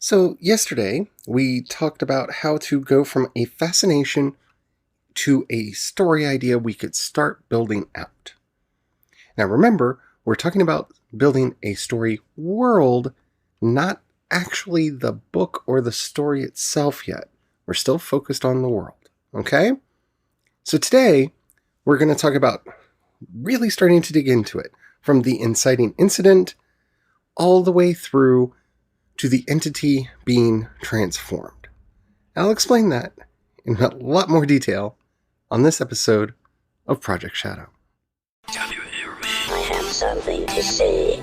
So, yesterday we talked about how to go from a fascination to a story idea we could start building out. Now, remember, we're talking about building a story world, not actually the book or the story itself yet. We're still focused on the world, okay? So, today we're going to talk about really starting to dig into it from the inciting incident all the way through to the entity being transformed. I'll explain that in a lot more detail on this episode of Project Shadow. Can you hear me? I have something to say.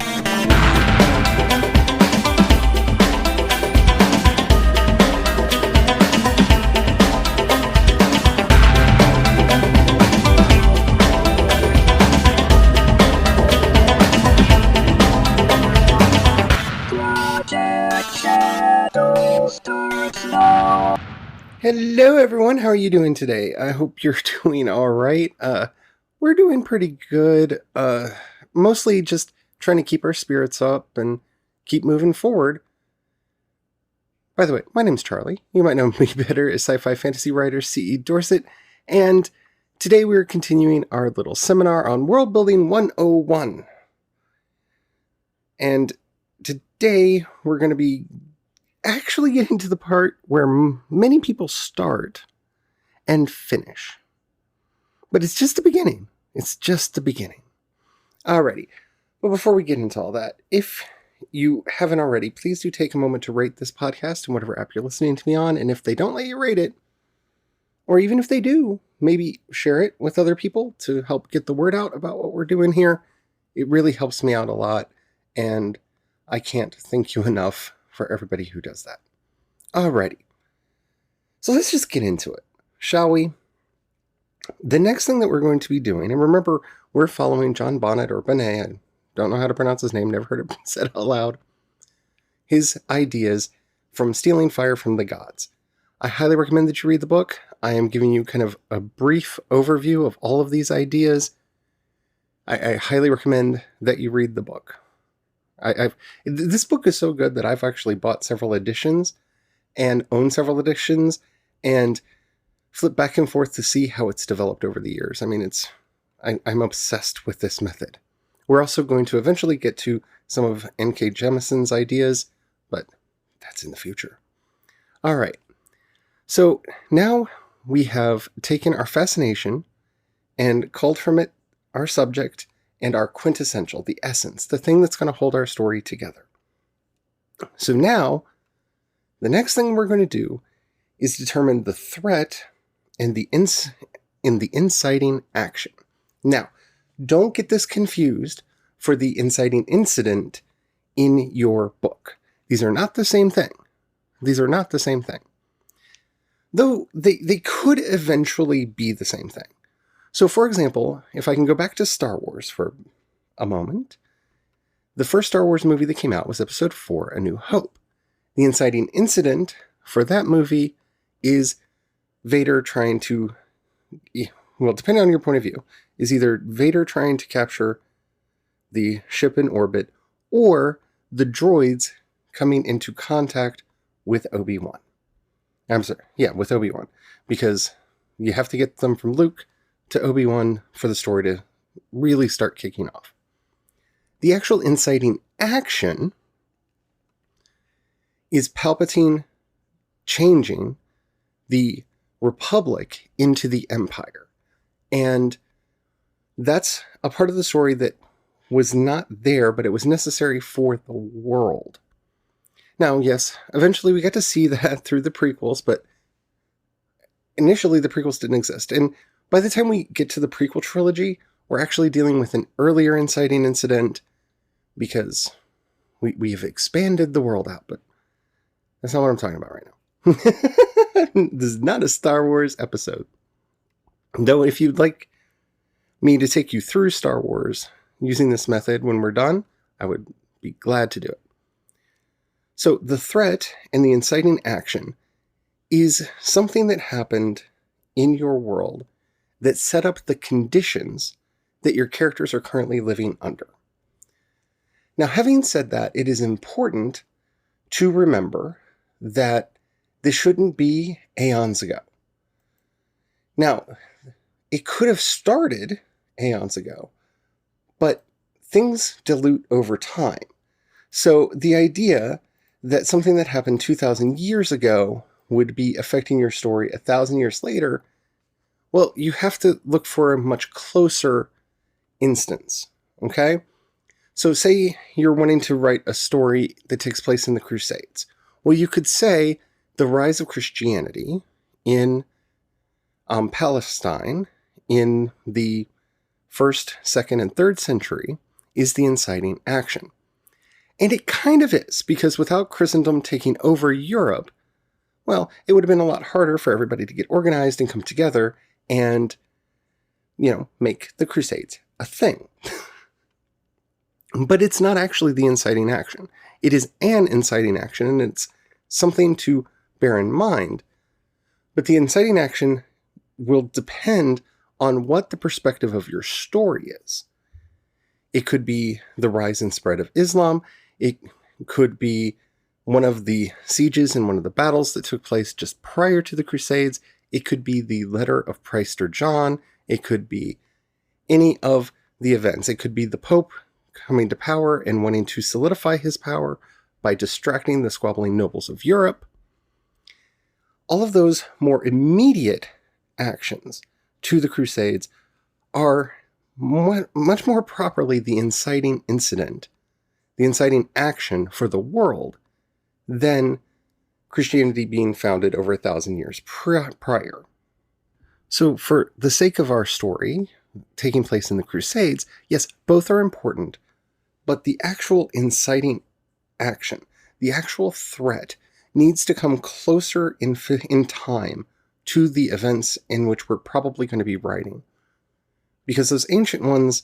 Hello everyone, how are you doing today? I hope you're doing alright. We're doing pretty good. Mostly just trying to keep our spirits up and keep moving forward. By the way, my name's Charlie. You might know me better as sci-fi fantasy writer C.E. Dorset, and today we're continuing our little seminar on World Building 101. And today we're going to be actually getting to the part where many people start and finish. But it's just the beginning. It's just the beginning. Alrighty. But before we get into all that, if you haven't already, please do take a moment to rate this podcast in whatever app you're listening to me on. And if they don't let you rate it, or even if they do, maybe share it with other people to help get the word out about what we're doing here. It really helps me out a lot. And I can't thank you enough for everybody who does that. Alrighty. So let's just get into it, shall we? The next thing that we're going to be doing, and remember, we're following John Bonnet or Bonnet, I don't know how to pronounce his name, never heard it said out loud, his ideas from Stealing Fire from the Gods. I highly recommend that you read the book. I am giving you kind of a brief overview of all of these ideas. I highly recommend that you read the book. This book is so good that I've actually bought several editions and own several editions and flip back and forth to see how it's developed over the years. I mean, I'm obsessed with this method. We're also going to eventually get to some of N.K. Jemison's ideas, but that's in the future. All right. So now we have taken our fascination and culled from it our subject and our quintessential, the essence, the thing that's going to hold our story together. So now, the next thing we're going to do is determine the threat and the inciting action. Now, don't get this confused for the inciting incident in your book. These are not the same thing. These are not the same thing. Though they could eventually be the same thing. So, for example, if I can go back to Star Wars for a moment, the first Star Wars movie that came out was Episode 4, A New Hope. The inciting incident for that movie is Vader trying to, well, depending on your point of view, is either Vader trying to capture the ship in orbit or the droids coming into contact with Obi-Wan. I'm sorry, yeah, with Obi-Wan, because you have to get them from Luke to Obi-Wan for the story to really start kicking off. The actual inciting action is Palpatine changing the Republic into the Empire. And that's a part of the story that was not there, but it was necessary for the world. Now, yes, eventually we got to see that through the prequels, but initially the prequels didn't exist. And by the time we get to the prequel trilogy, we're actually dealing with an earlier inciting incident because we have expanded the world out, but that's not what I'm talking about right now. This is not a Star Wars episode. Though if you'd like me to take you through Star Wars using this method when we're done, I would be glad to do it. So the threat and the inciting action is something that happened in your world that set up the conditions that your characters are currently living under. Now, having said that, it is important to remember that this shouldn't be aeons ago. Now, it could have started aeons ago, but things dilute over time. So the idea that something that happened 2,000 years ago would be affecting your story 1,000 years later, well, you have to look for a much closer instance, okay? So say you're wanting to write a story that takes place in the Crusades. Well, you could say the rise of Christianity in Palestine in the 1st, 2nd, and 3rd century is the inciting action. And it kind of is, because without Christendom taking over Europe, well, it would have been a lot harder for everybody to get organized and come together and, make the Crusades a thing. But it's not actually the inciting action. It is an inciting action, and it's something to bear in mind. But the inciting action will depend on what the perspective of your story is. It could be the rise and spread of Islam. It could be one of the sieges and one of the battles that took place just prior to the Crusades. It could be the letter of Prester John. It could be any of the events. It could be the Pope coming to power and wanting to solidify his power by distracting the squabbling nobles of Europe. All of those more immediate actions to the Crusades are much more properly the inciting incident, the inciting action for the world, than Christianity being founded over 1,000 years prior. So for the sake of our story, taking place in the Crusades, yes, both are important, but the actual inciting action, the actual threat, needs to come closer in time to the events in which we're probably going to be writing. Because those ancient ones,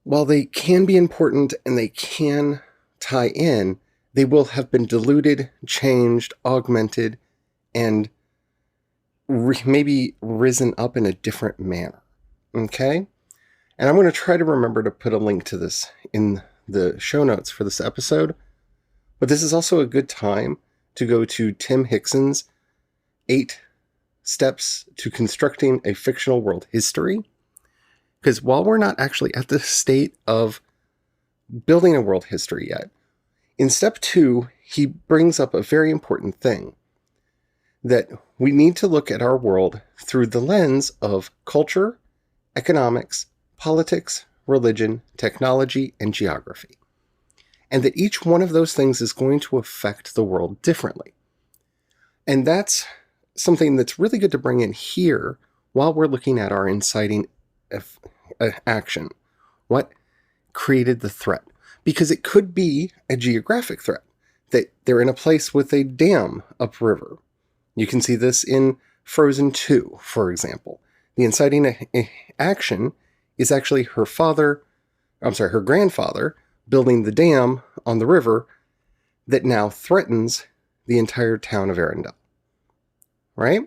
while they can be important and they can tie in, they will have been diluted, changed, augmented, and maybe risen up in a different manner. Okay? And I'm going to try to remember to put a link to this in the show notes for this episode. But this is also a good time to go to Tim Hickson's 8 Steps to Constructing a Fictional World History. Because while we're not actually at the state of building a world history yet, in step 2, he brings up a very important thing. That we need to look at our world through the lens of culture, economics, politics, religion, technology, and geography. And that each one of those things is going to affect the world differently. And that's something that's really good to bring in here while we're looking at our inciting action. What created the threat? Because it could be a geographic threat, that they're in a place with a dam upriver. You can see this in Frozen 2, for example. The inciting action is actually her grandfather building the dam on the river that now threatens the entire town of Arendelle. Right?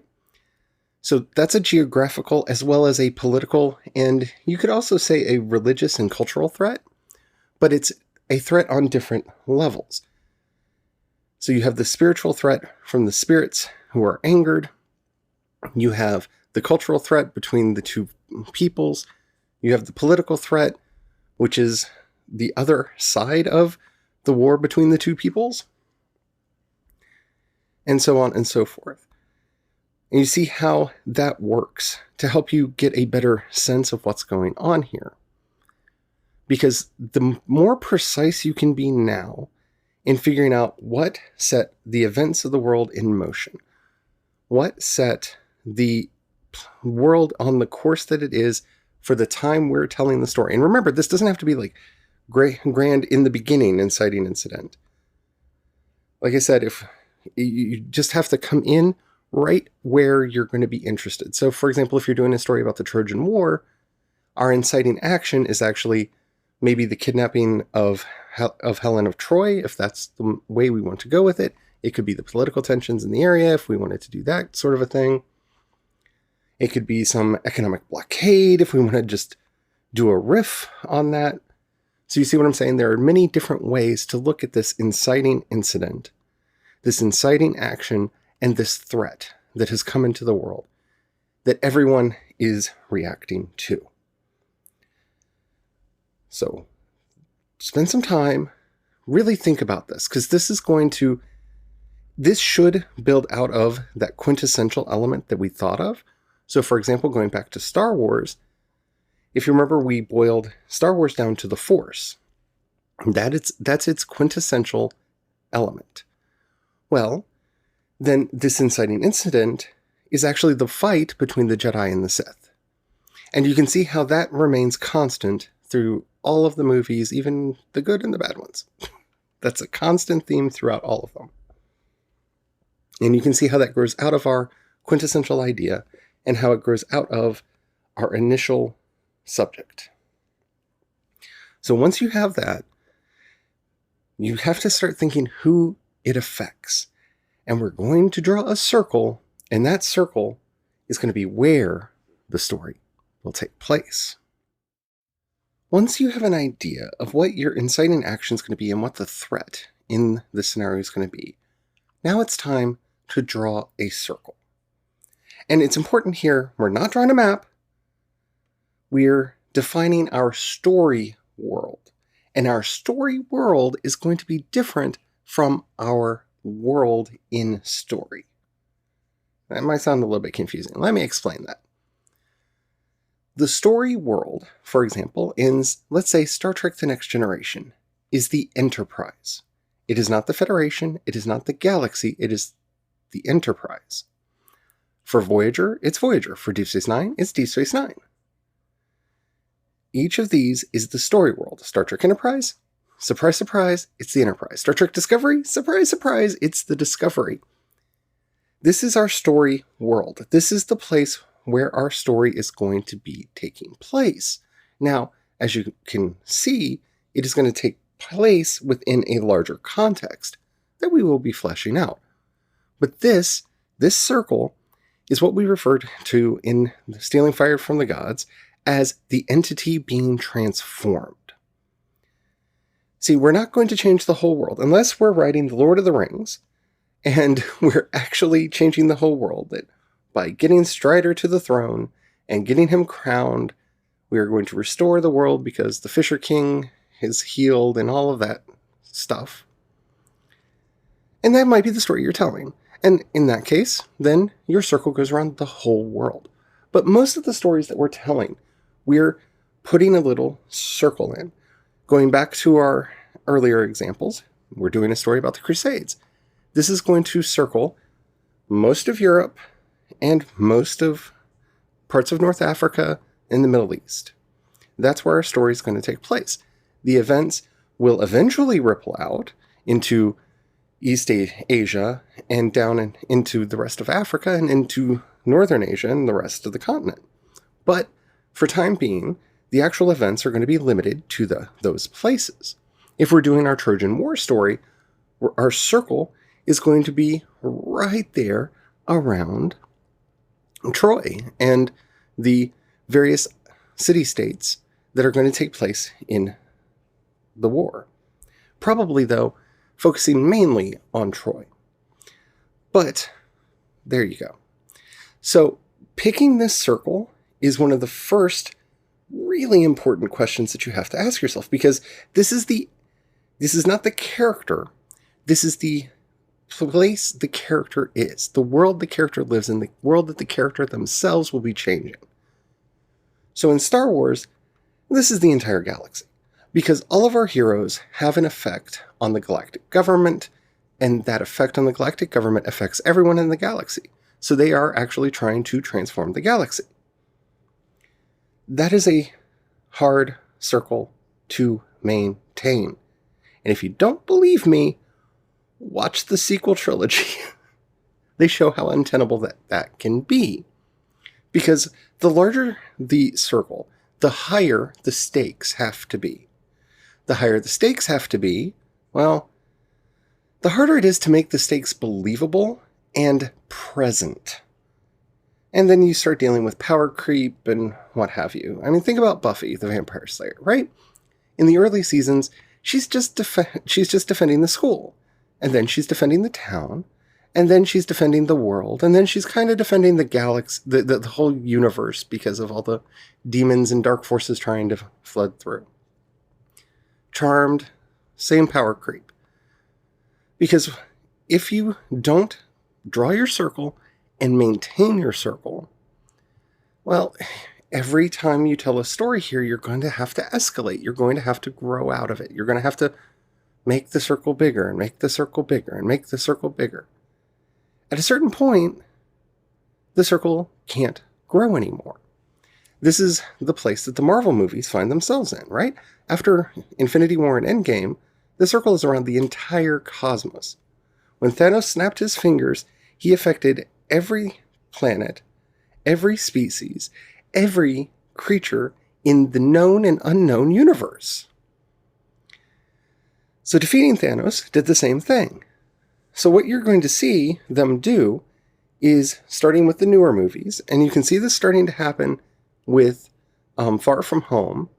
So that's a geographical as well as a political, and you could also say a religious and cultural threat, but it's a threat on different levels. So you have the spiritual threat from the spirits who are angered. You have the cultural threat between the two peoples. You have the political threat, which is the other side of the war between the two peoples. And so on and so forth. And you see how that works to help you get a better sense of what's going on here. Because the more precise you can be now in figuring out what set the events of the world in motion, what set the world on the course that it is for the time we're telling the story. And remember, this doesn't have to be like grand in the beginning inciting incident. Like I said, if you just have to come in right where you're going to be interested. So, for example, if you're doing a story about the Trojan War, our inciting action is actually maybe the kidnapping of Helen of Troy, if that's the way we want to go with it. It could be the political tensions in the area, if we wanted to do that sort of a thing. It could be some economic blockade, if we want to just do a riff on that. So you see what I'm saying? There are many different ways to look at this inciting incident this inciting action, and this threat that has come into the world that everyone is reacting to. So spend some time, really think about this, because this should build out of that quintessential element that we thought of. So for example, going back to Star Wars, if you remember, we boiled Star Wars down to the Force. That's its quintessential element. Well, then this inciting incident is actually the fight between the Jedi and the Sith. And you can see how that remains constant through all of the movies, even the good and the bad ones. That's a constant theme throughout all of them. And you can see how that grows out of our quintessential idea and how it grows out of our initial subject. So once you have that, you have to start thinking who it affects. And we're going to draw a circle, and that circle is going to be where the story will take place. Once you have an idea of what your inciting action is going to be and what the threat in the scenario is going to be, now it's time to draw a circle. And it's important here, we're not drawing a map, we're defining our story world. And our story world is going to be different from our world in story. That might sound a little bit confusing. Let me explain that. The story world, for example, in, let's say, Star Trek The Next Generation, is the Enterprise. It is not the Federation, it is not the Galaxy, it is the Enterprise. For Voyager, it's Voyager. For Deep Space Nine, it's Deep Space Nine. Each of these is the story world. Star Trek Enterprise, surprise, surprise, it's the Enterprise. Star Trek Discovery, surprise, surprise, it's the Discovery. This is our story world. This is the place where our story is going to be taking place. Now, as you can see, it is going to take place within a larger context that we will be fleshing out. But this circle is what we referred to in Stealing Fire from the Gods as the entity being transformed. See, we're not going to change the whole world unless we're writing The Lord of the Rings and we're actually changing the whole world. That by getting Strider to the throne and getting him crowned, we are going to restore the world because the Fisher King is healed and all of that stuff. And that might be the story you're telling. And in that case, then your circle goes around the whole world. But most of the stories that we're telling, we're putting a little circle in. Going back to our earlier examples, we're doing a story about the Crusades. This is going to circle most of Europe and most of parts of North Africa and the Middle East. That's where our story is going to take place. The events will eventually ripple out into East Asia and down into the rest of Africa and into Northern Asia and the rest of the continent. But for time being, the actual events are going to be limited to those places. If we're doing our Trojan War story, our circle is going to be right there around Troy and the various city-states that are going to take place in the war. Probably, though, focusing mainly on Troy. But there you go. So picking this circle is one of the first really important questions that you have to ask yourself, because this is not the character. This is the place the character is, the world the character lives in, the world that the character themselves will be changing. So in Star Wars, this is the entire galaxy, because all of our heroes have an effect on the galactic government, and that effect on the galactic government affects everyone in the galaxy. So they are actually trying to transform the galaxy. That is a hard circle to maintain. And if you don't believe me, watch the sequel trilogy. They show how untenable that can be. Because the larger the circle, the higher the stakes have to be. The higher the stakes have to be, well, the harder it is to make the stakes believable and present. And then you start dealing with power creep and what have you. I mean, think about Buffy, the Vampire Slayer, right? In the early seasons, she's just defending the school. and then she's defending the town, and then she's defending the world, and then she's kind of defending the galaxy, the whole universe, because of all the demons and dark forces trying to flood through. Charmed, same power creep. Because if you don't draw your circle and maintain your circle, well, every time you tell a story here, you're going to have to escalate. You're going to have to grow out of it. You're going to have to make the circle bigger and make the circle bigger and make the circle bigger. At a certain point, the circle can't grow anymore. This is the place that the Marvel movies find themselves in, right? After Infinity War and Endgame, the circle is around the entire cosmos. When Thanos snapped his fingers, he affected every planet, every species, every creature in the known and unknown universe. So defeating Thanos did the same thing. So what you're going to see them do is, starting with the newer movies, and you can see this starting to happen with Far From Home,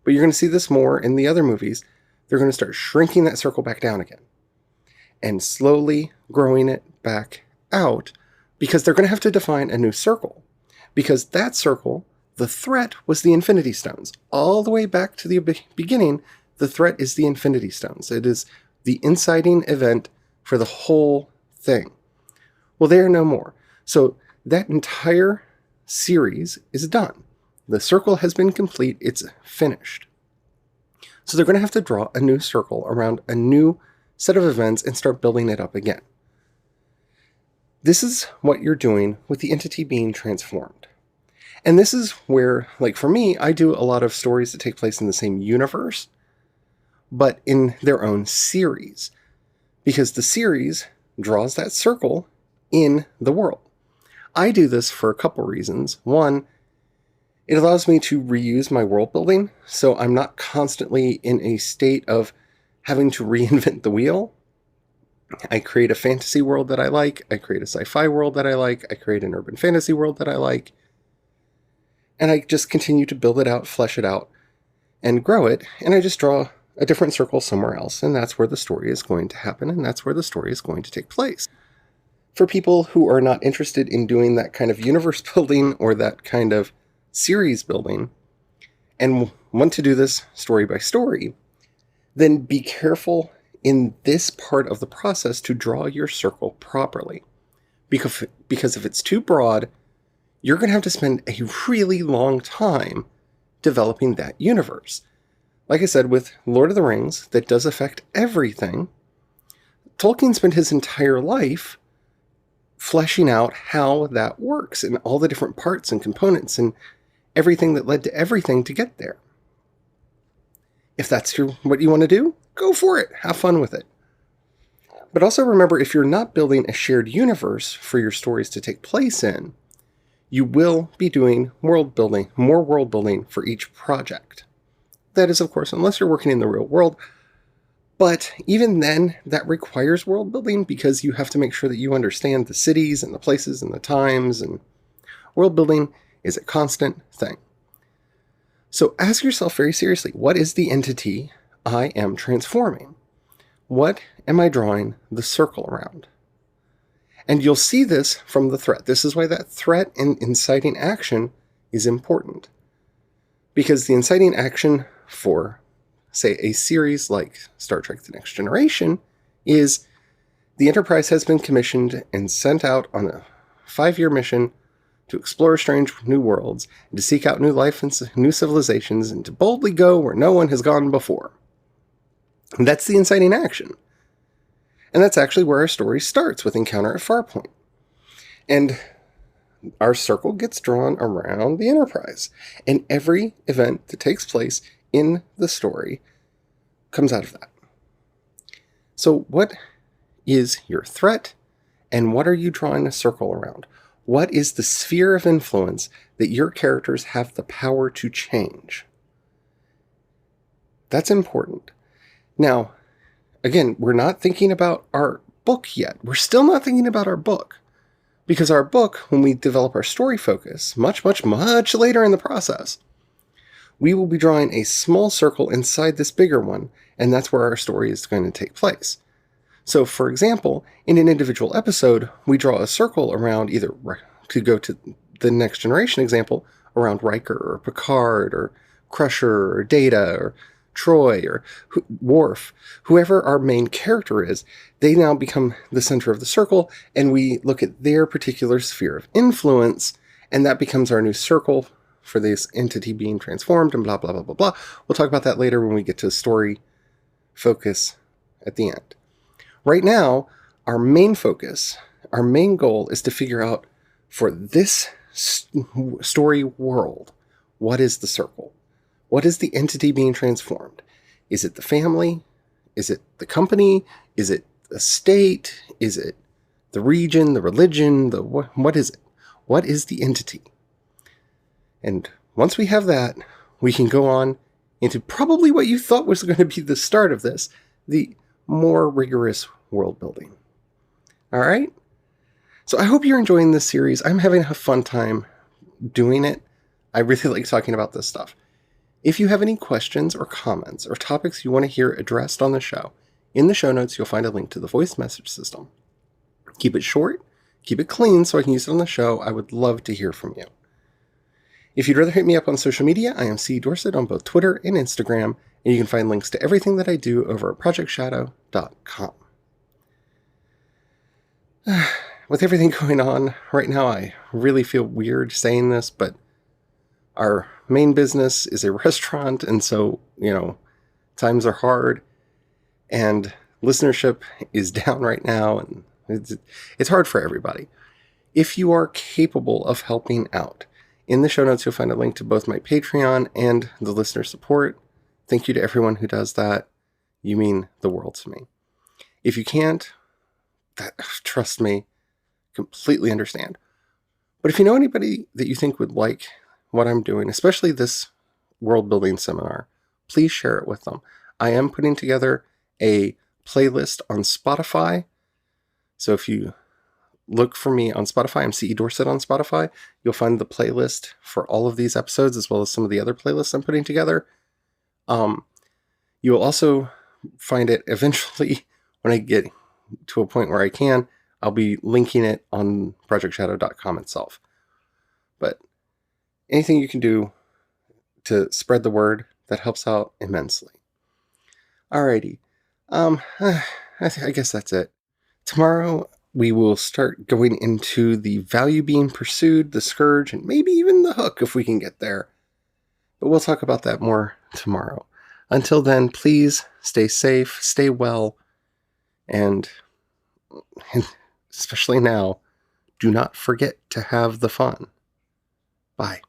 but you're going to see this more in the other movies, they're going to start shrinking that circle back down again and slowly growing it back out, because they're going to have to define a new circle. Because that circle, the threat was the Infinity Stones. All the way back to the beginning, the threat is the Infinity Stones. It is the inciting event for the whole thing. Well, they are no more. So that entire series is done. The circle has been complete. It's finished. So they're going to have to draw a new circle around a new set of events and start building it up again. This is what you're doing with the entity being transformed. And this is where, like for me, I do a lot of stories that take place in the same universe, but in their own series. Because the series draws that circle in the world. I do this for a couple reasons. One, it allows me to reuse my world building, so I'm not constantly in a state of having to reinvent the wheel. I create a fantasy world that I like, I create a sci-fi world that I like, I create an urban fantasy world that I like, and I just continue to build it out, flesh it out, and grow it, and I just draw a different circle somewhere else, and that's where the story is going to happen, and that's where the story is going to take place. For people who are not interested in doing that kind of universe building or that kind of series building, and want to do this story by story, then be careful in this part of the process to draw your circle properly. Because if it's too broad, you're going to have to spend a really long time developing that universe. Like I said, with Lord of the Rings, that does affect everything. Tolkien spent his entire life fleshing out how that works and all the different parts and components and everything that led to everything to get there. If that's what you want to do, go for it. Have fun with it. But also remember, if you're not building a shared universe for your stories to take place in, you will be doing more world building for each project. That is, of course, unless you're working in the real world. But even then, that requires world building because you have to make sure that you understand the cities and the places and the times, and world building is a constant thing. So ask yourself very seriously, what is the entity I am transforming? What am I drawing the circle around? And you'll see this from the threat. This is why that threat and inciting action is important. Because the inciting action for, say, a series like Star Trek The Next Generation is the Enterprise has been commissioned and sent out on a 5-year mission to explore strange new worlds, and to seek out new life and new civilizations, and to boldly go where no one has gone before. And that's the inciting action. And that's actually where our story starts, with Encounter at Farpoint. And our circle gets drawn around the Enterprise. And every event that takes place in the story comes out of that. So what is your threat, and what are you drawing a circle around? What is the sphere of influence that your characters have the power to change? That's important. Now, again, we're not thinking about our book yet. We're still not thinking about our book. Because our book, when we develop our story focus, much later in the process, we will be drawing a small circle inside this bigger one, and that's where our story is going to take place. So, for example, in an individual episode, we draw a circle around either, to go to the Next Generation example, around Riker or Picard or Crusher or Data or Troy or Worf, whoever our main character is, they now become the center of the circle, and we look at their particular sphere of influence, and that becomes our new circle for this entity being transformed, and blah, blah, blah, blah, blah. We'll talk about that later when we get to story focus at the end. Right now, our main focus, our main goal is to figure out, for this story world, what is the circle? What is the entity being transformed? Is it the family? Is it the company? Is it the state? Is it the region, the religion? What is it? What is the entity? And once we have that, we can go on into probably what you thought was going to be the start of this, the more rigorous world building. All right? So I hope you're enjoying this series. I'm having a fun time doing it. I really like talking about this stuff. If you have any questions or comments or topics you want to hear addressed on the show, in the show notes you'll find a link to the voice message system. Keep it short, keep it clean so I can use it on the show. I would love to hear from you. If you'd rather hit me up on social media, I am C. Dorset on both Twitter and Instagram, and you can find links to everything that I do over at projectshadow.com. With everything going on right now, I really feel weird saying this, but our main business is a restaurant, and so, times are hard, and listenership is down right now, and it's hard for everybody. If you are capable of helping out, in the show notes you'll find a link to both my Patreon and the listener support. Thank you to everyone who does that. You mean the world to me. If you can't, trust me, completely understand. But if you know anybody that you think would like what I'm doing, especially this world building seminar, please share it with them. I am putting together a playlist on Spotify. So if you look for me on Spotify, I'm C.E. Dorset on Spotify, you'll find the playlist for all of these episodes, as well as some of the other playlists I'm putting together. You will also find it eventually, when I get to a point where I can, I'll be linking it on projectshadow.com itself. But anything you can do to spread the word, that helps out immensely. Alrighty. I guess that's it. Tomorrow, we will start going into the value being pursued, the scourge, and maybe even the hook if we can get there. But we'll talk about that more tomorrow. Until then, please stay safe, stay well, and especially now, do not forget to have the fun. Bye.